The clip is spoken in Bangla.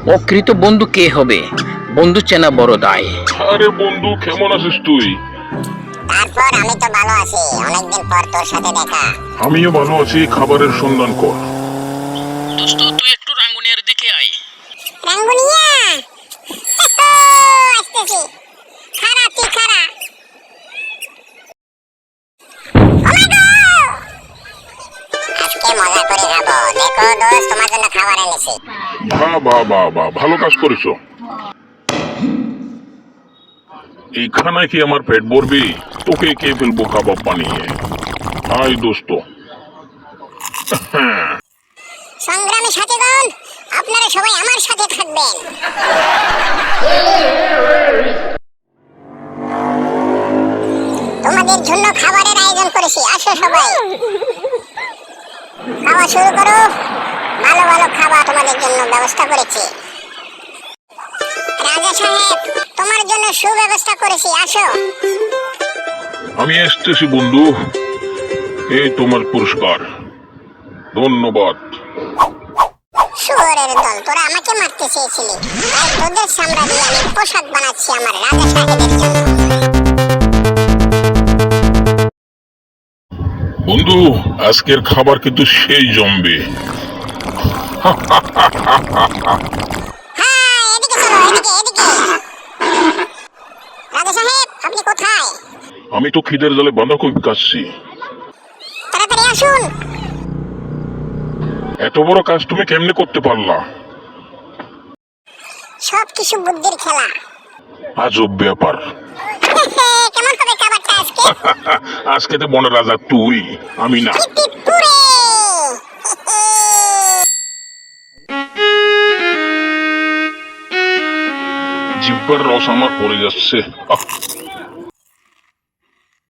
অকৃত বন্ধু কে হবে? বন্ধু চেনা বড় দায়। আরে বন্ধু, কেমন আছিস তুই? তারপর আমি তো ভালো আছি, অনেকদিন পর তোর সাথে দেখা। আমিও ভালো আছি। খাবারের সন্ধান কর। দোস্ত, তুই একটু রাঙ্গুনিয়ার দিকে আয়। রাঙ্গুনিয়া আসতেছি, খারা তুই খারা। আজকে মজা করে খাবো। দেখো দোস্ত, তোমার জন্য খাবার এনেছি। বাহ বাহ বাহ বাহ, ভালো কাজ করেছো। এই খানায় কি আমার পেট ভরবি? তোকে কে ফেলবো কাবাব বানিয়ে। আয় দোস্ত। সংগ্রামী সাথীগণ, আপনারা সবাই আমার সাথে থাকবেন। তোমাদের জন্য খাবারের আয়োজন করেছি, আসো সবাই খাওয়া শুরু করো। ভালো ভালো খাবার তোমাদের জন্য ব্যবস্থা করেছি। রাজা সাহেব, তোমার জন্য সুব্যবস্থা করেছি, আসো। আমি আসতেছি বন্ধু। এই তোমার পুরস্কার। ধন্যবাদ। শুয়োরের দল, তোরা আমাকে মারতে চেয়েছিলি, তাই তোদের চামড়া দিয়ে আমি পোশাক বানাচ্ছি আমার রাজা সাহেবের জন্য। বন্ধু, আজকের খাবার কিন্তু সেই জমবে। হ্যাঁ, এদিকে চলো, এদিকে এদিকে। রাজা সাহেব, আপনি কোথায়? আমি তো খিদের জলে বাঁধাকপি কাটছি। তাড়াতাড়ি আসুন। এত বড় কাজ তুমি কেমনে করতে পারলা? সবকিছু বুদ্ধির খেলা। আজব ব্যাপার। কেমন হবে খাবারটা আজকে? আজকে তো বনের রাজা তুই, আমি না। টিপুরে। জিহ্বার রস আমার পড়ে যাচ্ছে।